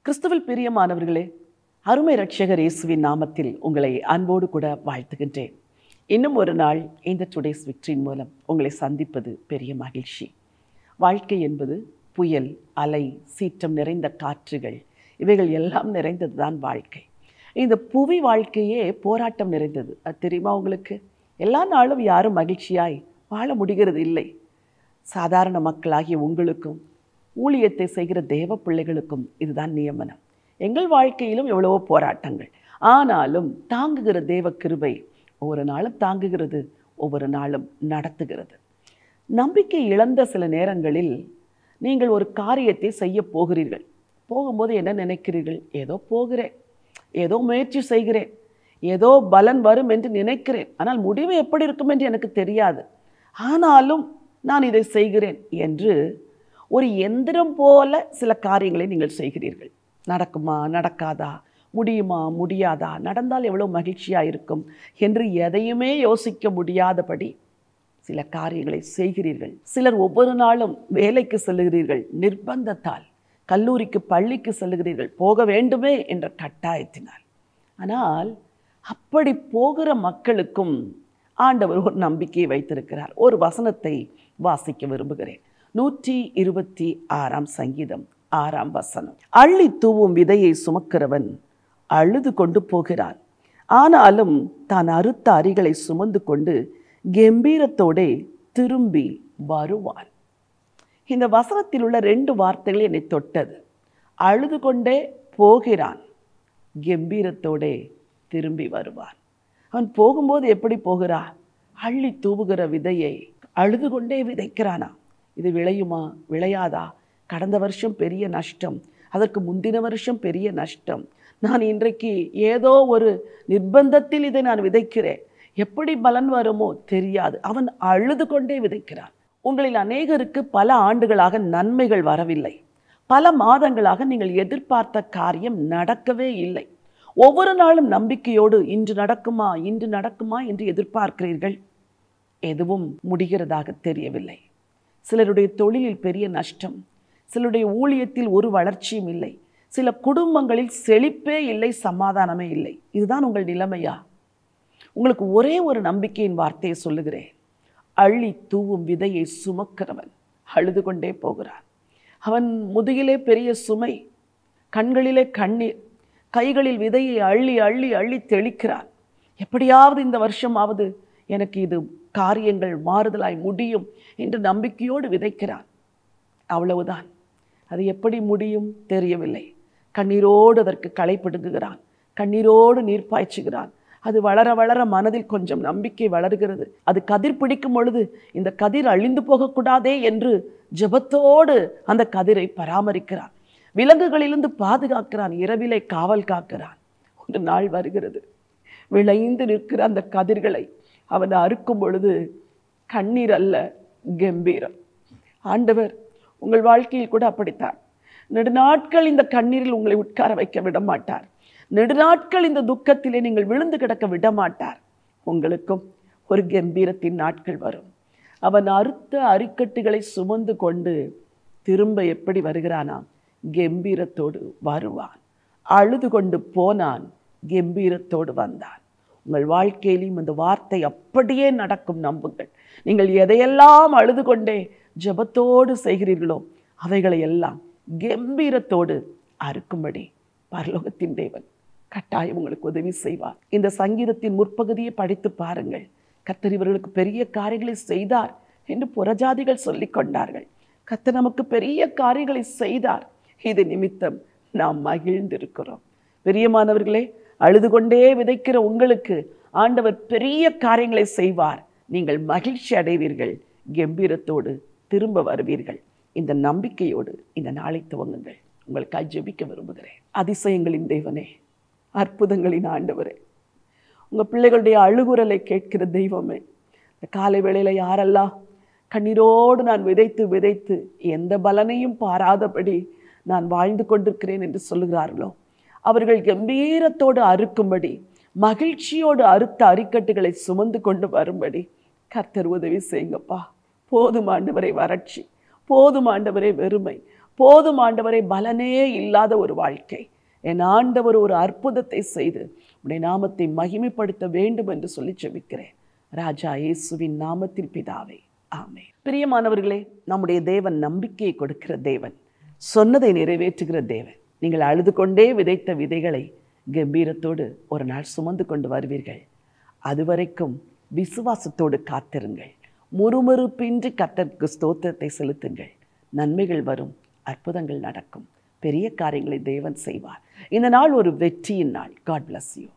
கிறிஸ்துவில் பிரியமானவர்களே, அருமை இரட்சகர் இயேசுவின் நாமத்தில் உங்களை அன்போடு கூட வாழ்த்துகின்றேன். இன்னும் ஒரு நாள் இந்த டுடேஸ் விக்டரியின் மூலம் உங்களை சந்திப்பது பெரிய மகிழ்ச்சி. வாழ்க்கை என்பது புயல், அலை, சீற்றம் நிறைந்த காற்றுகள், இவைகள் எல்லாம் நிறைந்தது தான் வாழ்க்கை. இந்த புவி வாழ்க்கையே போராட்டம் நிறைந்தது. அது தெரியுமா உங்களுக்கு? எல்லா நாளும் யாரும் மகிழ்ச்சியாய் வாழ முடிகிறது இல்லை. சாதாரண மக்களாகிய உங்களுக்கும் ஊழியத்தை செய்கிற தேவ பிள்ளைகளுக்கும் இதுதான் நியமனம். எங்கள் வாழ்க்கையிலும் எவ்வளவோ போராட்டங்கள், ஆனாலும் தாங்குகிற தேவ கிருபை ஒவ்வொரு நாளும் தாங்குகிறது, ஒவ்வொரு நாளும் நடத்துகிறது. நம்பிக்கை இழந்த சில நேரங்களில் நீங்கள் ஒரு காரியத்தை செய்ய போகிறீர்கள். போகும்போது என்ன நினைக்கிறீர்கள்? ஏதோ போகிறேன், ஏதோ முயற்சி செய்கிறேன், ஏதோ பலன் வரும் என்று நினைக்கிறேன், ஆனால் முடிவு எப்படி இருக்கும் என்று எனக்கு தெரியாது, ஆனாலும் நான் இதை செய்கிறேன் என்று ஒரு எந்திரம் போல சில காரியங்களை நீங்கள் செய்கிறீர்கள். நடக்குமா, நடக்காதா, முடியுமா, முடியாதா, நடந்தால் எவ்வளோ மகிழ்ச்சியாக இருக்கும் என்று எதையுமே யோசிக்க முடியாதபடி சில காரியங்களை செய்கிறீர்கள். சிலர் ஒவ்வொரு நாளும் வேலைக்கு செல்லுகிறீர்கள், நிர்பந்தத்தால். கல்லூரிக்கு, பள்ளிக்கு செல்லுகிறீர்கள், போக வேண்டுமே என்ற கட்டாயத்தினால். ஆனால் அப்படி போகிற மக்களுக்கும் ஆண்டவர் ஒரு நம்பிக்கையை வைத்திருக்கிறார். ஒரு வசனத்தை வாசிக்க விரும்புகிறேன். 126 சங்கீதம் 6 வசனம். அள்ளி தூவும் விதையை சுமக்கிறவன் அழுது கொண்டு போகிறான், ஆனாலும் தான் அறுத்த அரிகளை சுமந்து கொண்டு கம்பீரத்தோடே திரும்பி வருவான். இந்த வசனத்தில் உள்ள 2 வார்த்தைகள் என்னை தொட்டது. அழுது கொண்டே போகிறான், கம்பீரத்தோடே திரும்பி வருவான். அவன் போகும்போது எப்படி போகிறான்? அள்ளி தூவுகிற விதையை அழுது கொண்டே விதைக்கிறானா? இது விளையுமா, விளையாதா? கடந்த வருஷம் பெரிய நஷ்டம், அதற்கு முந்தின வருஷம் பெரிய நஷ்டம், நான் இன்றைக்கு ஏதோ ஒரு நிர்பந்தத்தில் இதை நான் விதைக்கிறேன், எப்படி பலன் வருமோ தெரியாது. அவன் அழுது கொண்டே விதைக்கிறான். உங்களில் அநேகருக்கு பல ஆண்டுகளாக நன்மைகள் வரவில்லை. பல மாதங்களாக நீங்கள் எதிர்பார்த்த காரியம் நடக்கவே இல்லை. ஒவ்வொரு நாளும் நம்பிக்கையோடு இன்று நடக்குமா, இன்று நடக்குமா என்று எதிர்பார்க்கிறீர்கள். எதுவும் முடிகிறதாக தெரியவில்லை. சிலருடைய தொழிலில் பெரிய நஷ்டம், சிலருடைய ஊழியத்தில் ஒரு வளர்ச்சியும் இல்லை, சில குடும்பங்களில் செழிப்பே இல்லை, சமாதானமே இல்லை. இதுதான் உங்கள் நிலைமையா? உங்களுக்கு ஒரே ஒரு நம்பிக்கையின் வார்த்தையை சொல்லுகிறேன். அள்ளி தூவும் விதையை சுமக்கிறவன் அழுது கொண்டே போகிறான். அவன் முதுகிலே பெரிய சுமை, கண்களிலே கண்ணீர், கைகளில் விதையை அள்ளி அள்ளி அள்ளி தெளிக்கிறான். எப்படியாவது இந்த வருஷமாவது எனக்கு இது காரியங்கள் மாறுதலாய் முடியும் என்று நம்பிக்கையோடு விதைக்கிறான். அவ்வளவுதான். அது எப்படி முடியும் தெரியவில்லை. கண்ணீரோடு அதற்கு களை பிடுங்குகிறான், கண்ணீரோடு நீர் பாய்ச்சுகிறான். அது வளர வளர மனதில் கொஞ்சம் நம்பிக்கை வளர்கிறது. அது கதிர் பிடிக்கும் பொழுது இந்த கதிர் அழிந்து போகக்கூடாதே என்று ஜெபத்தோடு அந்த கதிரை பராமரிக்கிறான். விலங்குகளிலிருந்து பாதுகாக்கிறான், இரவிலே காவல் காக்கிறான். ஒரு நாள் வருகிறது, விளைந்து நிற்கிற அந்த கதிர்களை அவன் அறுக்கும் பொழுது கண்ணீர் அல்ல, கம்பீரம். ஆண்டவர் உங்கள் வாழ்க்கையில் கூட அப்படித்தான். நெடுநாட்கள் இந்த கண்ணீரில் உங்களை உட்கார வைக்க விட மாட்டார். நெடுநாட்கள் இந்த துக்கத்திலே நீங்கள் விழுந்து கிடக்க விட மாட்டார். உங்களுக்கும் ஒரு கம்பீரத்தின் நாட்கள் வரும். அவன் அறுத்த அரிக்கட்டுகளை சுமந்து கொண்டு திரும்ப எப்படி வருகிறானா? கம்பீரத்தோடு வருவான். அழுது கொண்டு போனான், கம்பீரத்தோடு வந்தான். உங்கள் வாழ்க்கையிலும் இந்த வார்த்தை அப்படியே நடக்கும், நம்புங்கள். நீங்கள் எதையெல்லாம் அழுது கொண்டே ஜெபத்தோடு செய்கிறீர்களோ அவைகளை எல்லாம் கம்பீரத்தோடு அறுக்கும்படி பரலோகத்தின் தேவன் கட்டாயம் உங்களுக்கு உதவி செய்வார். இந்த சங்கீதத்தின் முற்பகுதியை படித்து பாருங்கள். கர்த்தர் இவர்களுக்கு பெரிய காரியங்களை செய்தார் என்று புறஜாதிகள் சொல்லிக் கொண்டார்கள். கர்த்தர் நமக்கு பெரிய காரியங்களை செய்தார். இது நிமித்தம் நாம் மகிழ்ந்திருக்கிறோம். பிரியமானவர்களே, அழுது கொண்டே விதைக்கிற உங்களுக்கு ஆண்டவர் பெரிய காரியங்களை செய்வார். நீங்கள் மகிழ்ச்சி அடைவீர்கள், கம்பீரத்தோடு திரும்ப வருவீர்கள். இந்த நம்பிக்கையோடு இந்த நாளை துவங்குங்கள். உங்களுக்காக ஜெபிக்க விரும்புகிறேன். அதிசயங்களின் தேவனே, அற்புதங்களின் ஆண்டவரே, உங்கள் பிள்ளைகளுடைய அழுகுரலை கேட்கிற தெய்வமே, இந்த காலை வேளையில் யாரெல்லாம் கண்ணீரோடு நான் விதைத்து விதைத்து எந்த பலனையும் பாராதபடி நான் வாழ்ந்து கொண்டிருக்கிறேன் என்று சொல்லுகிறார்களோ, அவர்கள் கம்பீரத்தோடு அறுக்கும்படி, மகிழ்ச்சியோடு அறுத்த அரிக்கட்டுகளை சுமந்து கொண்டு வரும்படி கர்த்தர் உதவி செய்யுங்கப்பா. போதும் ஆண்டவரே வறட்சி, போதும் ஆண்டவரே வெறுமை, போதும் ஆண்டவரே, பலனே இல்லாத ஒரு வாழ்க்கை. என் ஆண்டவர் ஒரு அற்புதத்தை செய்து உடைய நாமத்தை மகிமைப்படுத்த வேண்டும் என்று சொல்லி ஜெபிக்கிறேன். ராஜா இயேசுவின் நாமத்தில் பிதாவே, ஆமென். பிரியமானவர்களே, நம்முடைய தேவன் நம்பிக்கையை கொடுக்கிற தேவன், சொன்னதை நிறைவேற்றுகிற தேவன். நீங்கள் அழுது கொண்டே விதைத்த விதைகளை கம்பீரத்தோடு ஒரு நாள் சுமந்து கொண்டு வருவீர்கள். அதுவரைக்கும் விசுவாசத்தோடு காத்திருங்கள். முறுமுறுப்பின்றி கர்த்தருக்கு ஸ்தோத்திரத்தை செலுத்துங்கள். நன்மைகள் வரும், அற்புதங்கள் நடக்கும், பெரிய காரியங்களை தேவன் செய்வார். இந்த நாள் ஒரு வெற்றியின் நாள். God bless you.